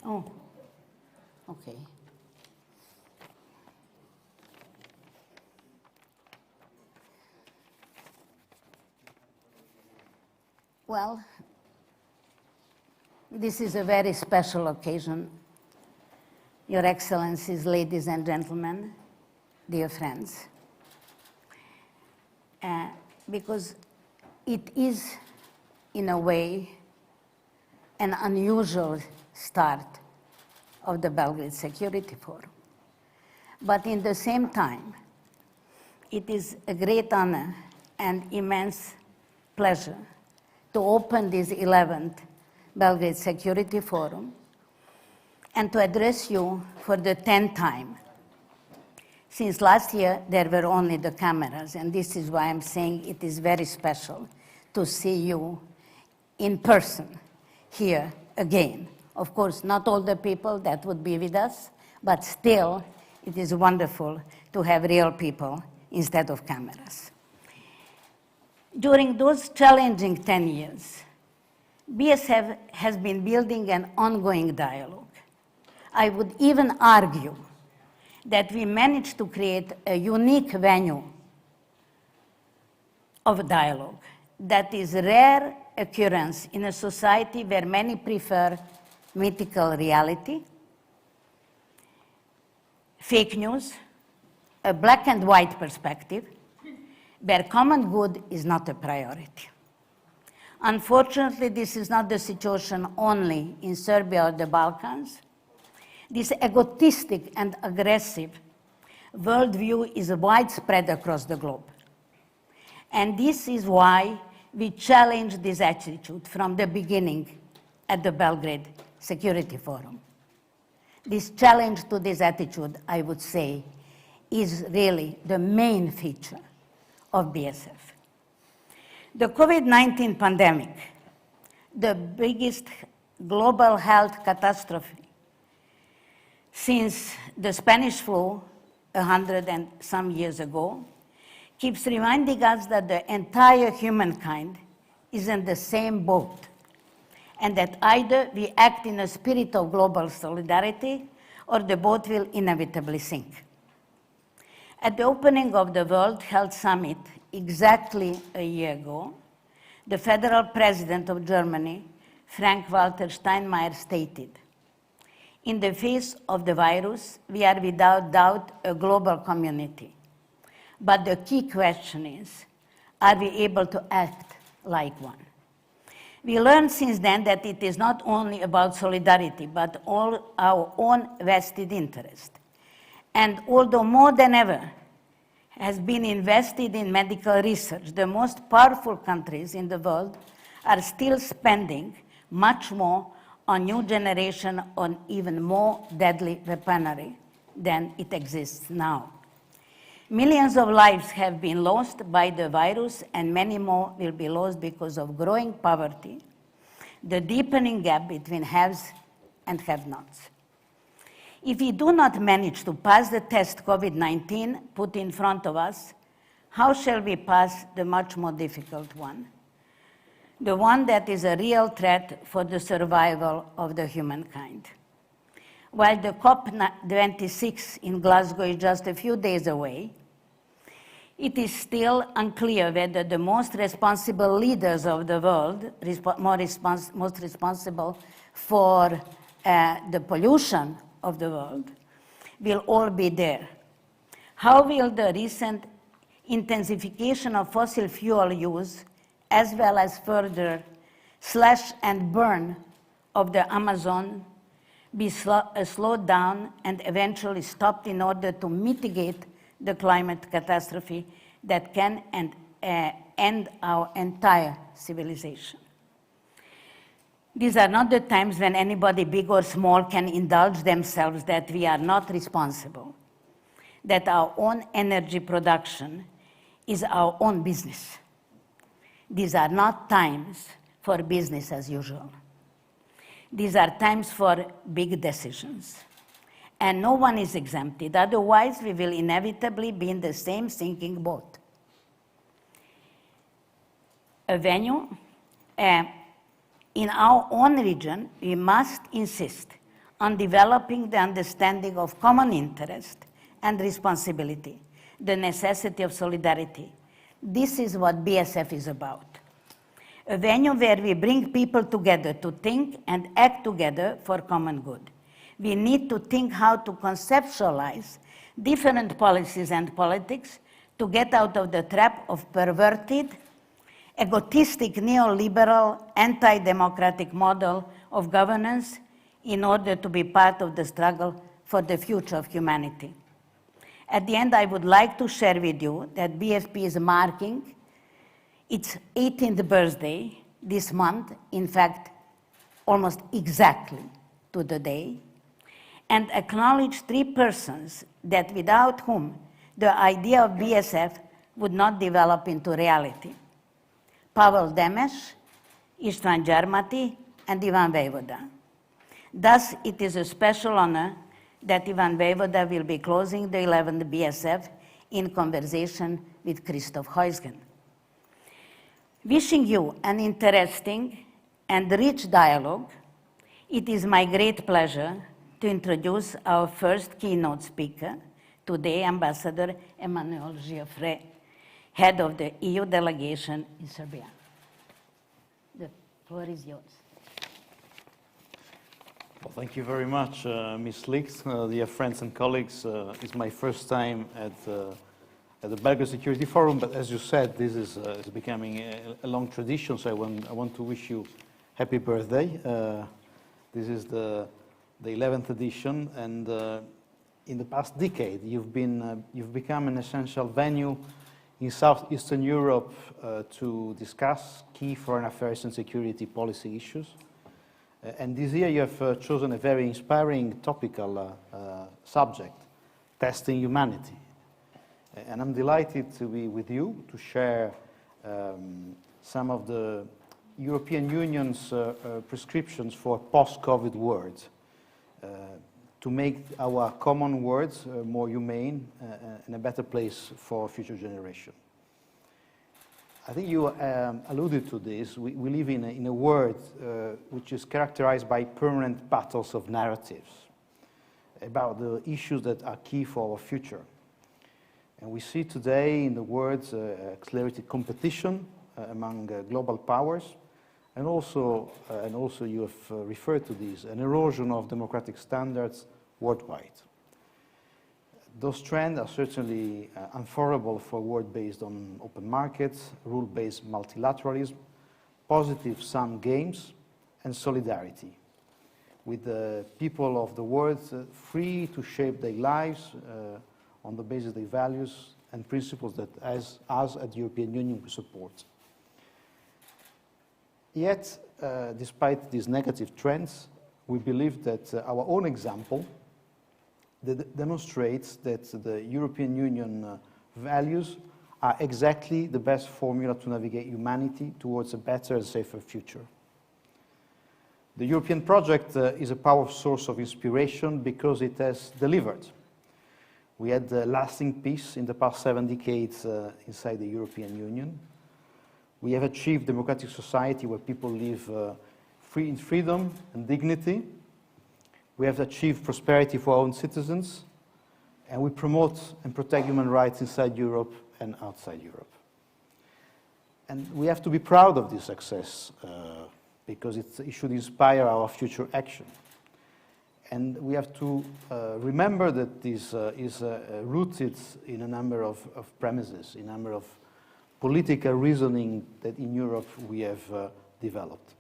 Oh, okay. Well, this is a very special occasion. Your Excellencies, ladies and gentlemen, dear friends, because it is, in a way, an unusual start of the Belgrade Security Forum. But in the same time, it is a great honor and immense pleasure to open this 11th Belgrade Security Forum and to address you for the 10th time. Since last year, there were only the cameras, and this is why I'm saying it is very special to see you in person here again. Of course, not all the people that would be with us, but still, it is wonderful to have real people instead of cameras. During those challenging 10 years, BSF has been building an ongoing dialogue. I would even argue that we managed to create a unique venue of dialogue that is a rare occurrence in a society where many prefer mythical reality, fake news, a black and white perspective, where common good is not a priority. Unfortunately, this is not the situation only in Serbia or the Balkans. This egotistic and aggressive worldview is widespread across the globe. And this is why we challenge this attitude from the beginning at the Belgrade Security Forum. This challenge to this attitude, I would say, is really the main feature of BSF. The COVID-19 pandemic, the biggest global health catastrophe since the Spanish flu 100 and some years ago, keeps reminding us that the entire humankind is in the same boat, and that either we act in a spirit of global solidarity or the boat will inevitably sink. At the opening of the World Health Summit exactly a year ago, the Federal President of Germany, Frank-Walter Steinmeier, stated, "In the face of the virus, we are without doubt a global community. But the key question is, are we able to act like one?" We learned since then that it is not only about solidarity, but all our own vested interest. And although more than ever has been invested in medical research, the most powerful countries in the world are still spending much more on new generation, on even more deadly weaponry than it exists now. Millions of lives have been lost by the virus, and many more will be lost because of growing poverty, the deepening gap between haves and have-nots. If we do not manage to pass the test COVID-19 put in front of us, how shall we pass the much more difficult one? the one that is a real threat for the survival of the humankind. While the COP26 in Glasgow is just a few days away, it is still unclear whether the most responsible leaders of the world, most responsible for the pollution of the world, will all be there. How will the recent intensification of fossil fuel use, as well as further slash and burn of the Amazon, be slowed down and eventually stopped in order to mitigate the climate catastrophe that can end our entire civilization? These are not the times when anybody, big or small, can indulge themselves that we are not responsible, that our own energy production is our own business. These are not times for business as usual. These are times for big decisions. And no one is exempted, otherwise we will inevitably be in the same sinking boat. A venue, in our own region, we must insist on developing the understanding of common interest and responsibility, the necessity of solidarity. This is what BSF is about. A venue where we bring people together to think and act together for common good. We need to think how to conceptualize different policies and politics to get out of the trap of perverted, egotistic, neoliberal, anti-democratic model of governance in order to be part of the struggle for the future of humanity. At the end, I would like to share with you that BFP is marking its 18th birthday this month, in fact, almost exactly to the day, and acknowledge three persons that without whom the idea of BSF would not develop into reality: Pavel Demes, Istvan Gyarmati, and Ivan Vejvoda. Thus, it is a special honor that Ivan Vejvoda will be closing the 11th BSF in conversation with Christoph Heusgen. Wishing you an interesting and rich dialogue, it is my great pleasure to introduce our first keynote speaker, today Ambassador Emmanuel Giuffre, head of the EU delegation in Serbia. The floor is yours. Well, thank you very much, Ms. Lix. Dear friends and colleagues, it's my first time at the Belgrade Security Forum, but as you said, this is becoming a long tradition, so I want to wish you happy birthday. This is the 11th edition, and in the past decade, you've become an essential venue in Southeastern Europe to discuss key foreign affairs and security policy issues. And this year you have chosen a very inspiring topical subject, testing humanity. And I'm delighted to be with you to share some of the European Union's prescriptions for post-COVID world, to make our common words more humane and a better place for future generations. I think you alluded to this. We live in a world which is characterized by permanent battles of narratives about the issues that are key for our future. And we see today in the world accelerated competition among global powers, and also you have referred to this, an erosion of democratic standards worldwide. Those trends are certainly unfavorable for a world based on open markets, rule-based multilateralism, positive sum games, and solidarity, with the people of the world free to shape their lives on the basis of their values and principles that us at the European Union we support. Yet, despite these negative trends, we believe that our own example demonstrates that the European Union values are exactly the best formula to navigate humanity towards a better and safer future. The European project is a powerful source of inspiration because it has delivered. We had lasting peace in the past 7 decades inside the European Union. We have achieved democratic society where people live free in freedom and dignity. We have achieved prosperity for our own citizens, and we promote and protect human rights inside Europe and outside Europe. And we have to be proud of this success because it should inspire our future action. And we have to remember that this is rooted in a number of premises, in a number of political reasoning that in Europe we have developed.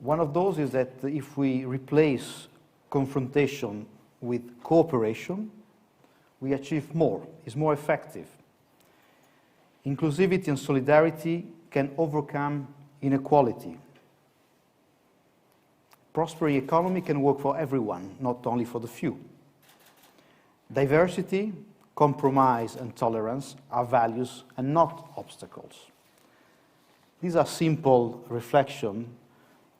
One of those is that if we replace confrontation with cooperation, we achieve more, it's more effective. Inclusivity and solidarity can overcome inequality. Prospering economy can work for everyone, not only for the few. Diversity, compromise, and tolerance are values and not obstacles. These are simple reflections,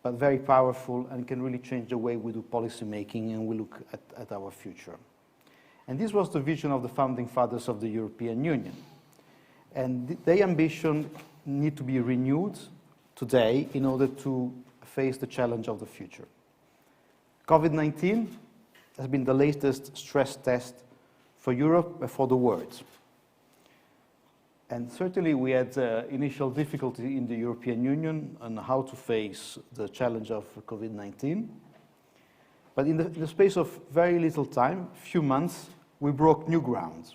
but very powerful and can really change the way we do policy making and we look at our future. And this was the vision of the founding fathers of the European Union. And their ambition need to be renewed today in order to face the challenge of the future. COVID-19 has been the latest stress test for Europe and for the world. And certainly we had initial difficulty in the European Union on how to face the challenge of COVID-19. But in the space of very little time, few months, we broke new ground.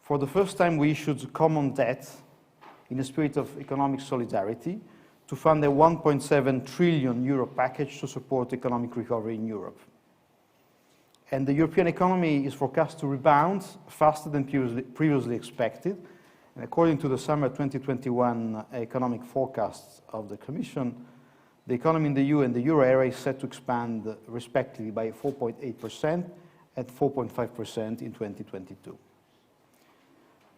For the first time, we issued common debt in a spirit of economic solidarity to fund a 1.7 trillion euro package to support economic recovery in Europe. And the European economy is forecast to rebound faster than previously expected. And according to the summer 2021 economic forecasts of the Commission, the economy in the EU and the euro area is set to expand respectively by 4.8% and 4.5% in 2022.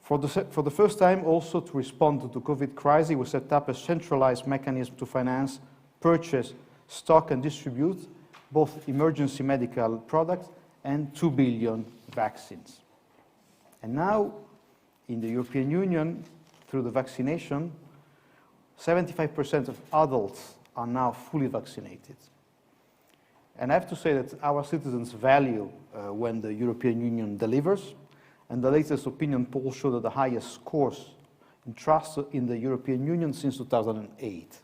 For the first time, also to respond to the COVID crisis, we set up a centralized mechanism to finance, purchase, stock and distribute both emergency medical products and 2 billion vaccines. And now, in the European Union, through the vaccination, 75% of adults are now fully vaccinated. And I have to say that our citizens value when the European Union delivers. And the latest opinion polls show that the highest scores in trust in the European Union since 2008.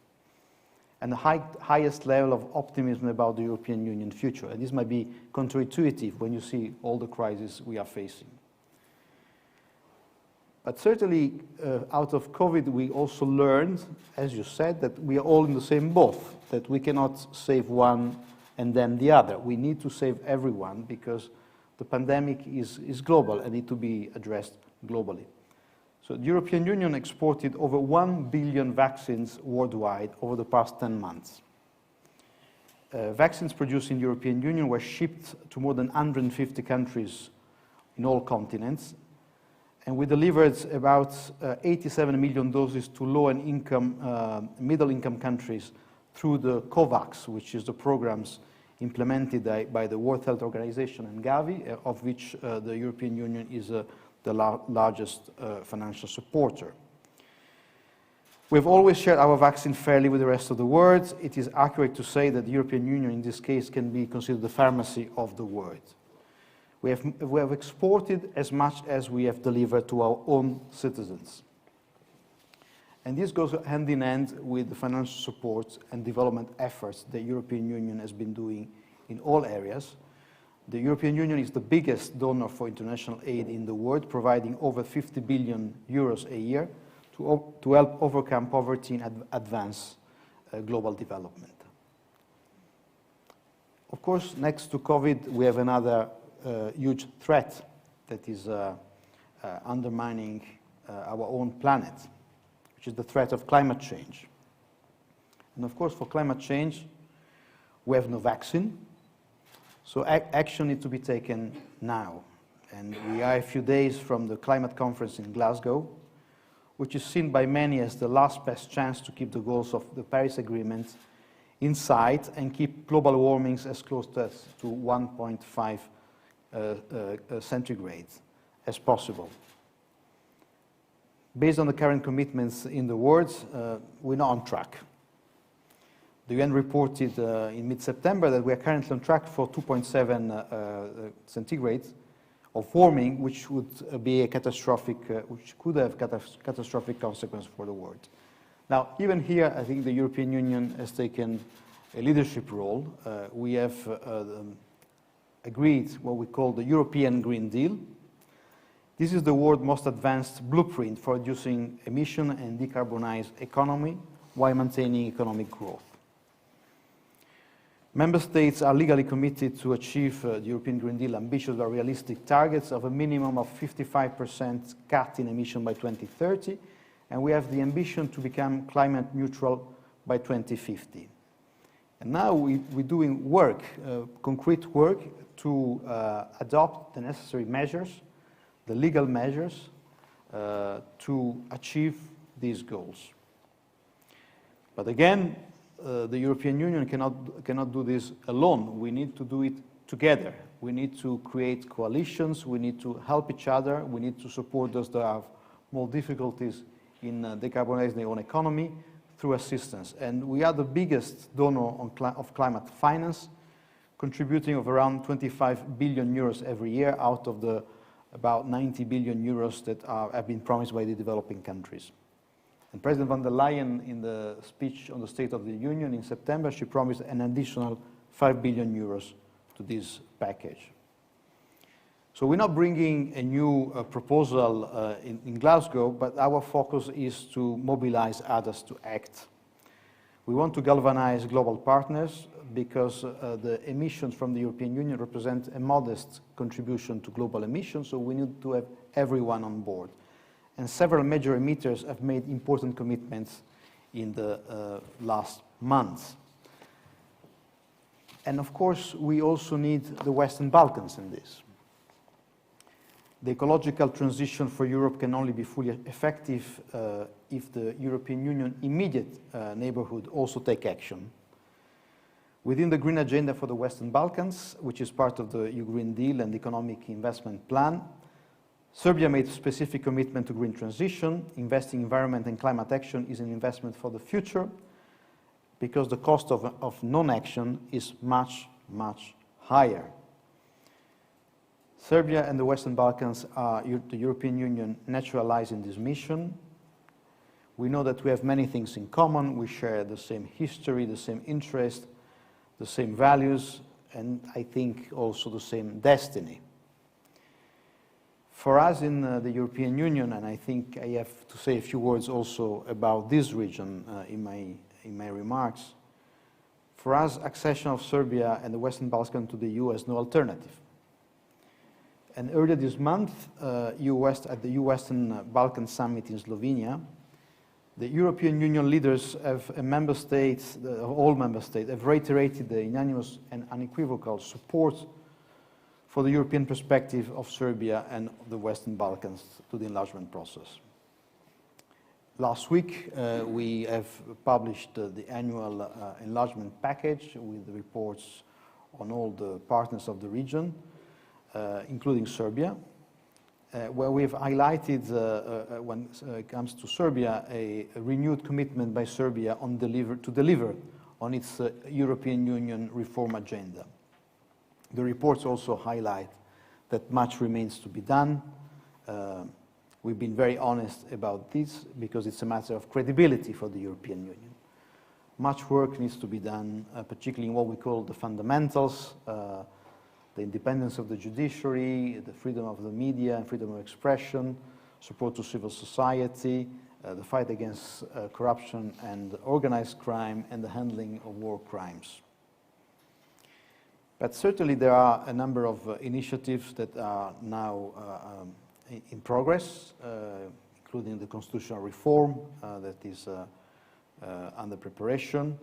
And the highest level of optimism about the European Union future. And this might be counterintuitive when you see all the crises we are facing. But certainly, out of COVID, we also learned, as you said, that we are all in the same boat, that we cannot save one and then the other. We need to save everyone because the pandemic is global and needs to be addressed globally. So the European Union exported over 1 billion vaccines worldwide over the past 10 months. Vaccines produced in the European Union were shipped to more than 150 countries in all continents. And we delivered about 87 million doses to low and middle-income countries through the COVAX, which is the programs implemented by the World Health Organization and Gavi, of which the European Union is the largest financial supporter. We've always shared our vaccine fairly with the rest of the world. It is accurate to say that the European Union, in this case, can be considered the pharmacy of the world. We have exported as much as we have delivered to our own citizens. And this goes hand in hand with the financial support and development efforts the European Union has been doing in all areas. The European Union is the biggest donor for international aid in the world, providing over 50 billion euros a year to help overcome poverty and advance global development. Of course, next to COVID, we have another huge threat that is undermining our own planet, which is the threat of climate change. And of course, for climate change, we have no vaccine, so action needs to be taken now. And we are a few days from the climate conference in Glasgow, which is seen by many as the last best chance to keep the goals of the Paris Agreement in sight and keep global warming as close to 1.5 centigrade as possible. Based on the current commitments in the world, we're not on track. The UN reported in mid-September that we are currently on track for 2.7 centigrade of warming, which would be a catastrophic, which could have catastrophic consequences for the world. Now, even here, I think the European Union has taken a leadership role. We have agreed what we call the European Green Deal. This is the world's most advanced blueprint for reducing emission and decarbonized economy while maintaining economic growth. Member States are legally committed to achieve the European Green Deal ambitious but realistic targets of a minimum of 55% cut in emission by 2030, and we have the ambition to become climate neutral by 2050. And now we're doing work, concrete work, to adopt the necessary measures, the legal measures, to achieve these goals. But again, the European Union cannot do this alone. We need to do it together. We need to create coalitions. We need to help each other. We need to support those that have more difficulties in decarbonizing their own economy through assistance. And we are the biggest donor of climate finance, contributing of around 25 billion euros every year out of the about 90 billion euros that have been promised by the developing countries. And President von der Leyen, in the speech on the State of the Union in September, she promised an additional 5 billion euros to this package. So we're not bringing a new proposal in Glasgow, but our focus is to mobilize others to act. We want to galvanize global partners because the emissions from the European Union represent a modest contribution to global emissions, so we need to have everyone on board. And several major emitters have made important commitments in the last months. And of course, we also need the Western Balkans in this. The ecological transition for Europe can only be fully effective if the European Union immediate neighborhood also take action. Within the Green Agenda for the Western Balkans, which is part of the EU Green Deal and Economic Investment Plan, Serbia made a specific commitment to green transition. Investing in environment and climate action is an investment for the future because the cost of non-action is much, much higher. Serbia and the Western Balkans are the European Union naturalizing this mission. We know that we have many things in common. We share the same history, the same interest, the same values, and I think also the same destiny. For us in the European Union, and I think I have to say a few words also about this region in my remarks, for us, accession of Serbia and the Western Balkans to the EU has no alternative. And earlier this month, at the EU Western Balkans Summit in Slovenia, the European Union leaders of member states, all member states, have reiterated the unanimous and unequivocal support for the European perspective of Serbia and the Western Balkans to the enlargement process. Last week, we have published the annual enlargement package with the reports on all the partners of the region, including Serbia, where we have highlighted, when it comes to Serbia, a renewed commitment by Serbia to deliver on its European Union reform agenda. The reports also highlight that much remains to be done. We've been very honest about this because it's a matter of credibility for the European Union. Much work needs to be done, particularly in what we call the fundamentals, the independence of the judiciary, the freedom of the media and freedom of expression, support to civil society, the fight against corruption and organized crime, and the handling of war crimes. But certainly there are a number of initiatives that are now in progress, including the constitutional reform that is under preparation,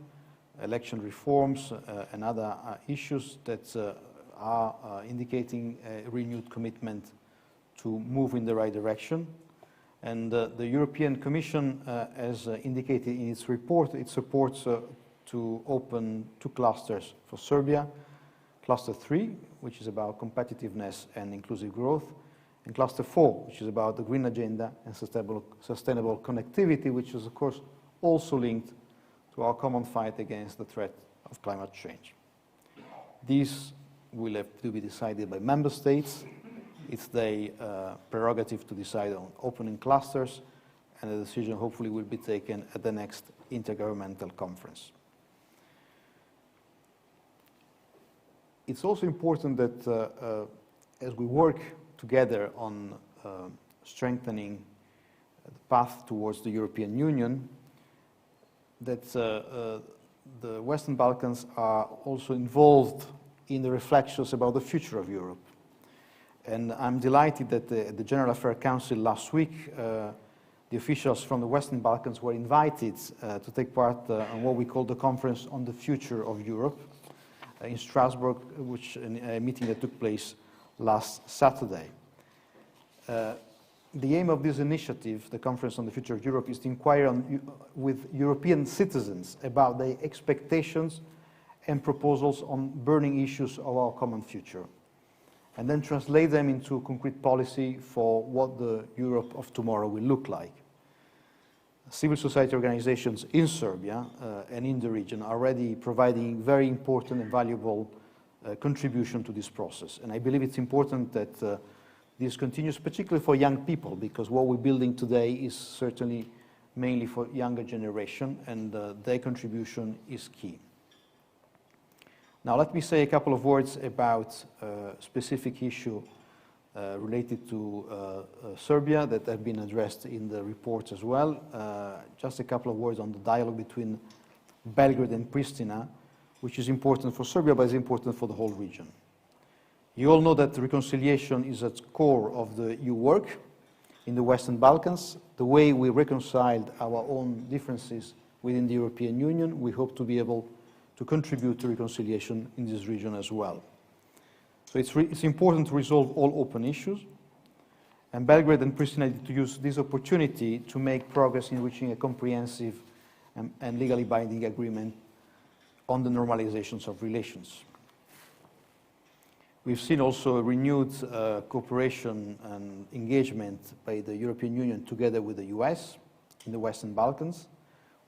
election reforms, and other issues that are indicating a renewed commitment to move in the right direction. And the European Commission has indicated in its report its support to open 2 clusters for Serbia. Cluster 3, which is about competitiveness and inclusive growth, and Cluster 4, which is about the green agenda and sustainable connectivity, which is, of course, also linked to our common fight against the threat of climate change. These will have to be decided by member states. It's their prerogative to decide on opening clusters, and the decision hopefully will be taken at the next intergovernmental conference. It's also important that as we work together on strengthening the path towards the European Union, that the Western Balkans are also involved in the reflections about the future of Europe. And I'm delighted that the General Affairs Council last week, the officials from the Western Balkans were invited to take part on what we call the Conference on the Future of Europe in Strasbourg, which a meeting that took place last Saturday. The aim of this initiative, the Conference on the Future of Europe, is to inquire with European citizens about their expectations and proposals on burning issues of our common future, and then translate them into concrete policy for what the Europe of tomorrow will look like. Civil society organizations in Serbia and in the region are already providing very important and valuable contribution to this process. And I believe it's important that this continues, particularly for young people, because what we're building today is certainly mainly for younger generation, and their contribution is key. Now, let me say a couple of words about a specific issue related to Serbia that have been addressed in the report as well. Just a couple of words on the dialogue between Belgrade and Pristina, which is important for Serbia, but is important for the whole region. You all know that reconciliation is at the core of the EU work in the Western Balkans. The way we reconciled our own differences within the European Union, we hope to be able to contribute to reconciliation in this region as well. So it's important to resolve all open issues, and Belgrade and Pristina need to use this opportunity to make progress in reaching a comprehensive and legally binding agreement on the normalizations of relations. We've seen also a renewed cooperation and engagement by the European Union together with the US in the Western Balkans,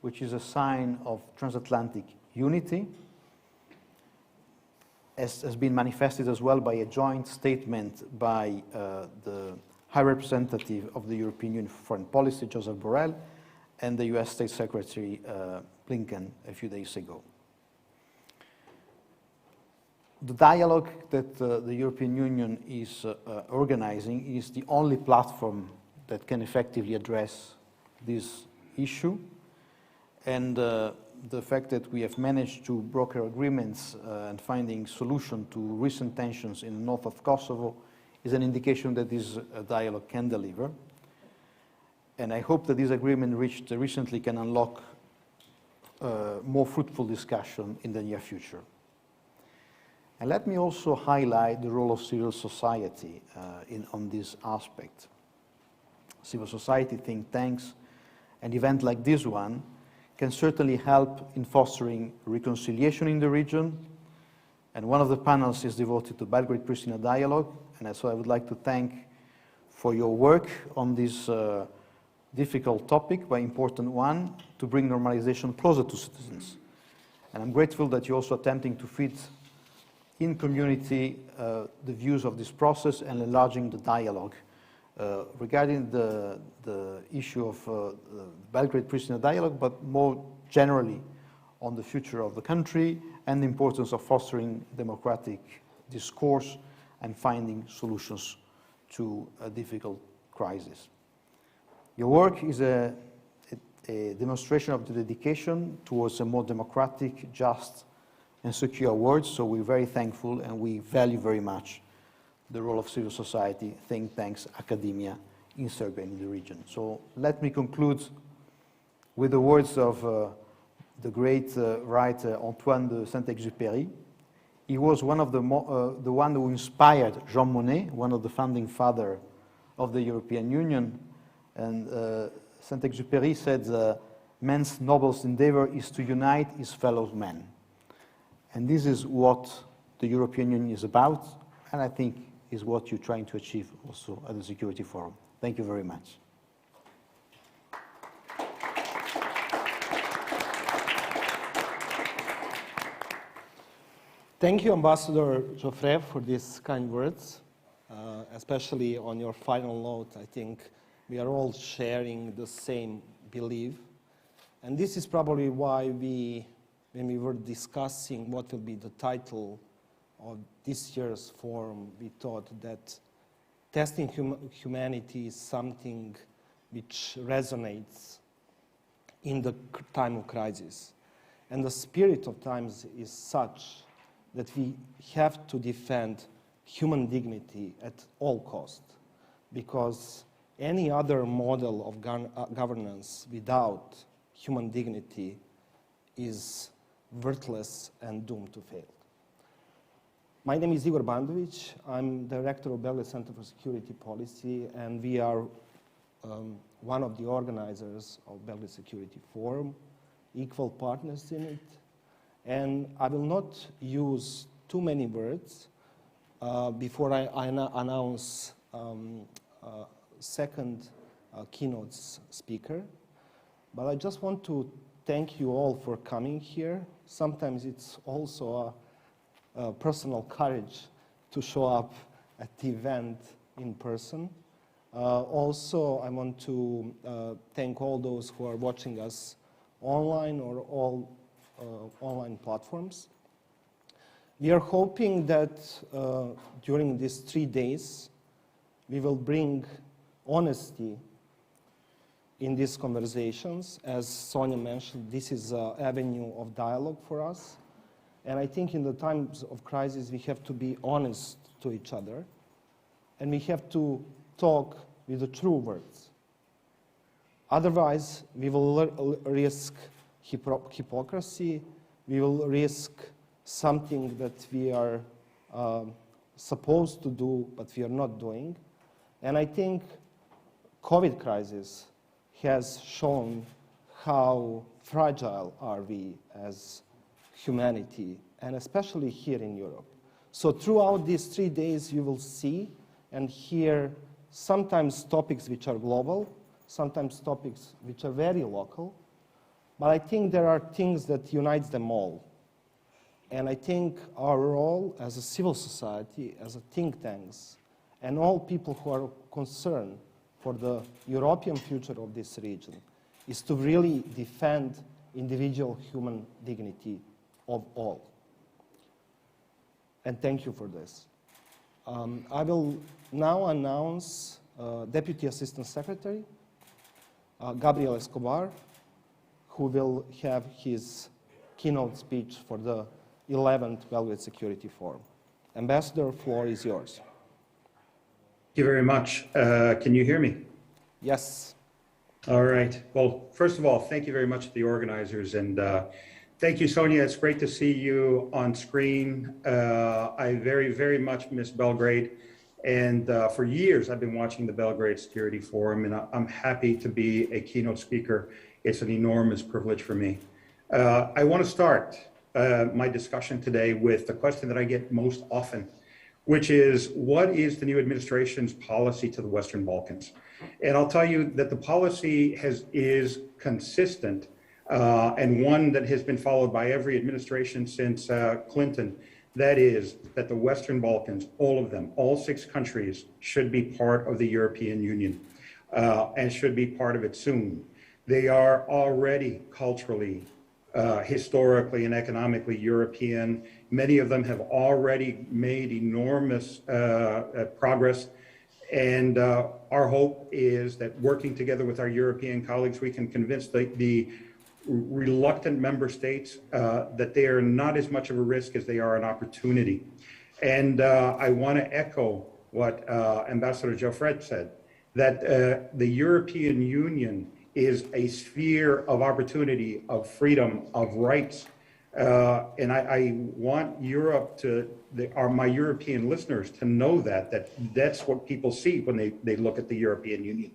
which is a sign of transatlantic unity, as has been manifested as well by a joint statement by the High Representative of the European Union for Foreign Policy, Joseph Borrell, and the US State Secretary Blinken a few days ago. The dialogue that the European Union is organizing is the only platform that can effectively address this issue, and the fact that we have managed to broker agreements and finding solution to recent tensions in the north of Kosovo is an indication that this dialogue can deliver. And I hope that this agreement reached recently can unlock more fruitful discussion in the near future. And let me also highlight the role of civil society on this aspect. Civil society think tanks, an event like this one can certainly help in fostering reconciliation in the region. And one of the panels is devoted to Belgrade-Pristina dialogue. And so I would like to thank for your work on this difficult topic, but important one, to bring normalization closer to citizens. And I'm grateful that you're also attempting to fit in community the views of this process and enlarging the dialogue. Regarding the issue of the Belgrade-Pristina dialogue, but more generally on the future of the country and the importance of fostering democratic discourse and finding solutions to a difficult crisis. Your work is a demonstration of the dedication towards a more democratic, just, and secure world, so we're very thankful and we value very much the role of civil society, think tanks, academia in Serbia and in the region. So let me conclude with the words of the great writer Antoine de Saint-Exupéry. He was one of the one who inspired Jean Monnet, one of the founding fathers of the European Union. And Saint-Exupéry said, man's noblest endeavor is to unite his fellow men. And this is what the European Union is about, and I think is what you're trying to achieve also at the Security Forum. Thank you very much. Thank you, Ambassador Joffre, for these kind words, especially on your final note. I think we are all sharing the same belief. And this is probably why when we were discussing what will be the title of this year's forum, we thought that testing humanity is something which resonates in the time of crisis. And the spirit of times is such that we have to defend human dignity at all costs, because any other model of governance without human dignity is worthless and doomed to fail. My name is Igor Bandović. I'm director of Belgrade Center for Security Policy, and we are one of the organizers of Belgrade Security Forum, equal partners in it. And I will not use too many words before I announce second keynote speaker. But I just want to thank you all for coming here. Sometimes it's also a personal courage to show up at the event in person. Also, I want to thank all those who are watching us online or all online platforms. We are hoping that during these 3 days, we will bring honesty in these conversations. As Sonia mentioned, this is an avenue of dialogue for us. And I think in the times of crisis, we have to be honest to each other. And we have to talk with the true words. Otherwise, we will risk hypocrisy. We will risk something that we are supposed to do, but we are not doing. And I think COVID crisis has shown how fragile are we as humanity, and especially here in Europe. So throughout these 3 days, you will see and hear sometimes topics which are global, sometimes topics which are very local, but I think there are things that unites them all. And I think our role as a civil society, as a think tanks, and all people who are concerned for the European future of this region is to really defend individual human dignity of all. And thank you for this. I will now announce Deputy Assistant Secretary, Gabriel Escobar, who will have his keynote speech for the 11th Belgrade Security Forum. Ambassador, floor is yours. Thank you very much. Can you hear me? Yes. All right. Well, first of all, thank you very much to the organizers, and thank you, Sonia. It's great to see you on screen. I very, very much miss Belgrade, and for years I've been watching the Belgrade Security Forum, and I'm happy to be a keynote speaker. It's an enormous privilege for me. I want to start my discussion today with the question that I get most often, which is, what is the new administration's policy to the Western Balkans? And I'll tell you that the policy is consistent and one that has been followed by every administration since Clinton. That is that the Western Balkans, all of them, all 6 countries, should be part of the European Union and should be part of it soon. They are already culturally, historically, and economically European. Many of them have already made enormous progress. And our hope is that working together with our European colleagues, we can convince the reluctant member states that they are not as much of a risk as they are an opportunity. And I want to echo what Ambassador Joffre said, that the European Union is a sphere of opportunity, of freedom, of rights. And I want Europe to, my European listeners to know that's what people see when they look at the European Union.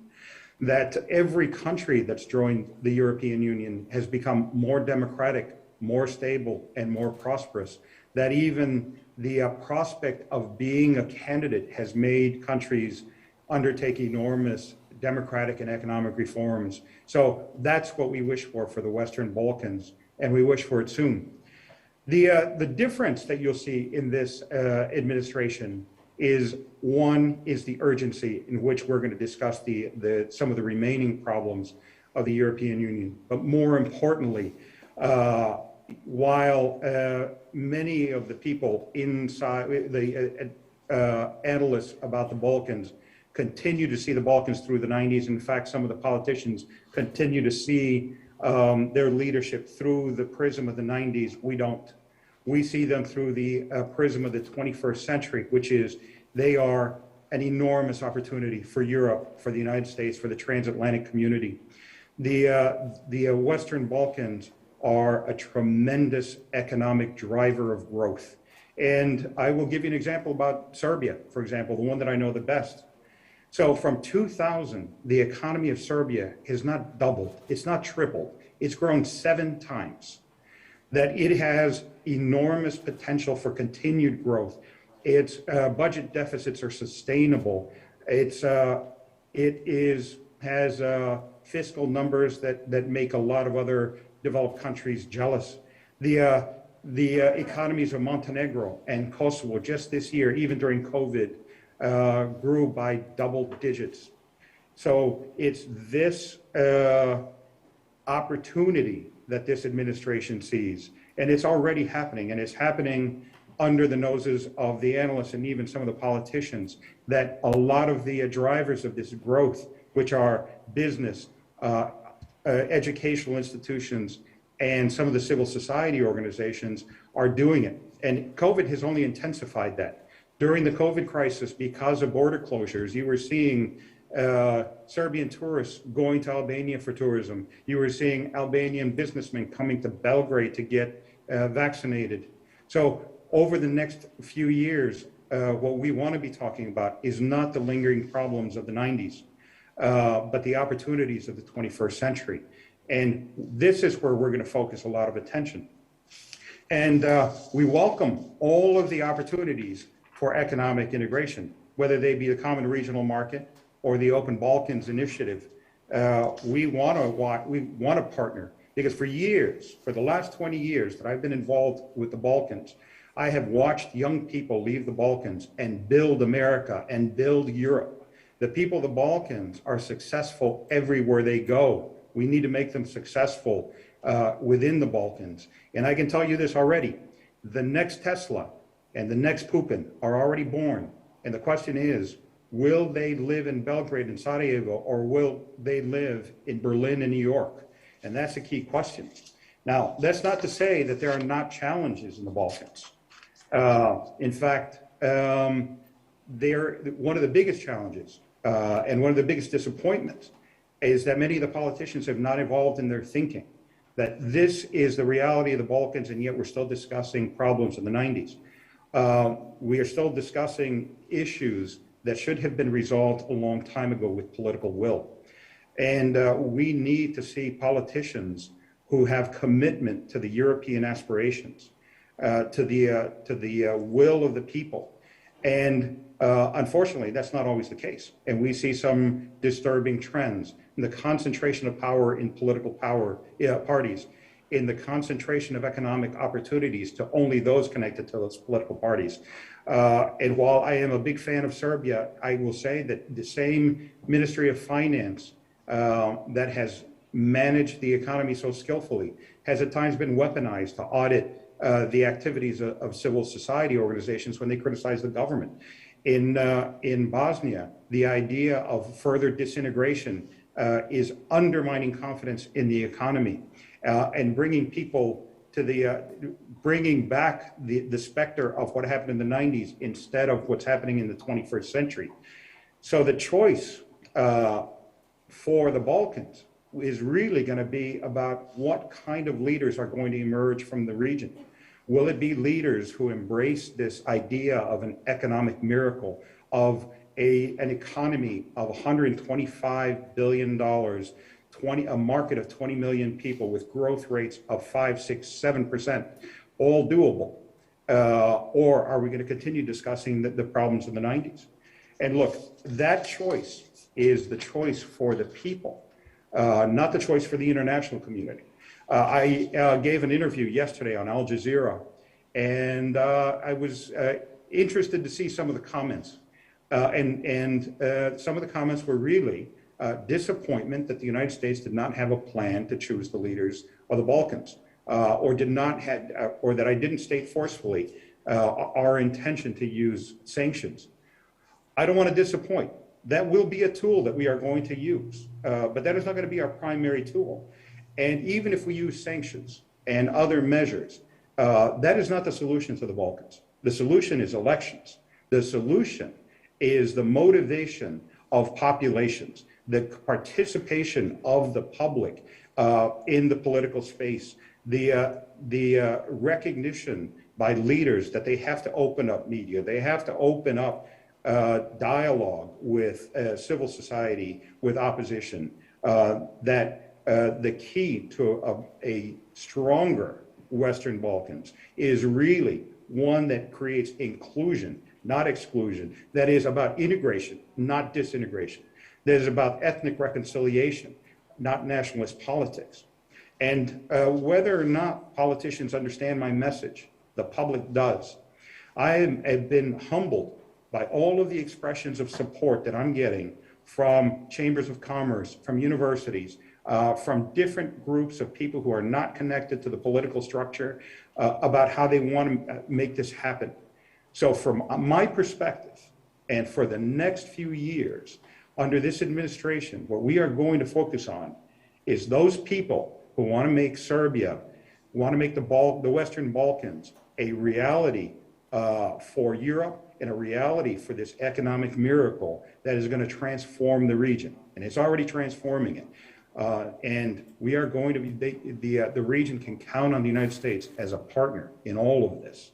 That every country that's joined the European Union has become more democratic, more stable, and more prosperous. That even the prospect of being a candidate has made countries undertake enormous democratic and economic reforms. So that's what we wish for the Western Balkans, and we wish for it soon. The difference that you'll see in this administration is, one, is the urgency in which we're going to discuss some of the remaining problems of the European Union. But more importantly, while many of the people inside, the analysts about the Balkans continue to see the Balkans through the 90s. In fact, some of the politicians continue to see their leadership through the prism of the 90s. We don't. We see them through the prism of the 21st century, which is they are an enormous opportunity for Europe, for the United States, for the transatlantic community. The Western Balkans are a tremendous economic driver of growth. And I will give you an example about Serbia, for example, the one that I know the best. So from 2000, the economy of Serbia has not doubled, it's not tripled, it's grown 7 times. That it has enormous potential for continued growth. Its budget deficits are sustainable. It has fiscal numbers that make a lot of other developed countries jealous. The economies of Montenegro and Kosovo just this year, even during COVID, grew by double digits. So it's this opportunity that this administration sees, and it's already happening, and it's happening under the noses of the analysts and even some of the politicians, that a lot of the drivers of this growth, which are business, educational institutions, and some of the civil society organizations, are doing it. And COVID has only intensified that. During the COVID crisis, because of border closures, you were seeing Serbian tourists going to Albania for tourism. You were seeing Albanian businessmen coming to Belgrade to get vaccinated. So over the next few years, what we want to be talking about is not the lingering problems of the 90s, but the opportunities of the 21st century. And this is where we're going to focus a lot of attention. And we welcome all of the opportunities for economic integration, whether they be the Common Regional Market or the Open Balkans Initiative. We want to partner, because for years, for the last 20 years that I've been involved with the Balkans, I have watched young people leave the Balkans and build America and build Europe. The people of the Balkans are successful everywhere they go. We need to make them successful within the Balkans. And I can tell you this already, the next Tesla and the next Putin are already born. And the question is, will they live in Belgrade and Sarajevo, or will they live in Berlin and New York? And that's a key question. Now, that's not to say that there are not challenges in the Balkans. In fact, they're one of the biggest challenges and one of the biggest disappointments is that many of the politicians have not evolved in their thinking, that this is the reality of the Balkans, and yet we're still discussing problems in the 90s. We are still discussing issues that should have been resolved a long time ago with political will. And we need to see politicians who have commitment to the European aspirations, to the will of the people. And unfortunately, that's not always the case. And we see some disturbing trends in the concentration of power in political parties, in the concentration of economic opportunities to only those connected to those political parties. And while I am a big fan of Serbia, I will say that the same Ministry of Finance that has managed the economy so skillfully has at times been weaponized to audit the activities of civil society organizations when they criticize the government. In Bosnia, the idea of further disintegration is undermining confidence in the economy and bringing people to bringing back the specter of what happened in the 90s instead of what's happening in the 21st century. So the choice for the Balkans is really going to be about what kind of leaders are going to emerge from the region. Will it be leaders who embrace this idea of an economic miracle, of an economy of $125 billion, a market of 20 million people with growth rates of 5, 6, 7%, all doable? Or are we going to continue discussing the problems of the 90s? And look, that choice is the choice for the people, not the choice for the international community. I gave an interview yesterday on Al Jazeera, and I was interested to see some of the comments. Some of the comments were really disappointment that the United States did not have a plan to choose the leaders of the Balkans, or that I didn't state forcefully our intention to use sanctions. I don't want to disappoint. That will be a tool that we are going to use, but that is not going to be our primary tool. And even if we use sanctions and other measures, that is not the solution to the Balkans. The solution is elections. The solution is the motivation of populations, the participation of the public in the political space, the recognition by leaders that they have to open up media, they have to open up dialogue with civil society, with opposition, that the key to a stronger Western Balkans is really one that creates inclusion, not exclusion, that is about integration, not disintegration, that is about ethnic reconciliation, not nationalist politics. And whether or not politicians understand my message, the public does. I have been humbled by all of the expressions of support that I'm getting from chambers of commerce, from universities, from different groups of people who are not connected to the political structure, about how they want to make this happen. So from my perspective, and for the next few years under this administration, what we are going to focus on is those people who want to make Serbia, want to make the Western Balkans a reality for Europe, and a reality for this economic miracle that is going to transform the region. And it's already transforming it. And we are going to be, the region can count on the United States as a partner in all of this.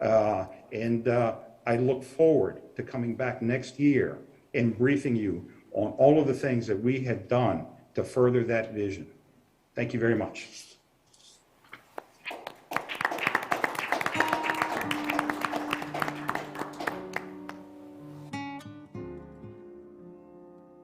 I look forward to coming back next year and briefing you on all of the things that we have done to further that vision. Thank you very much.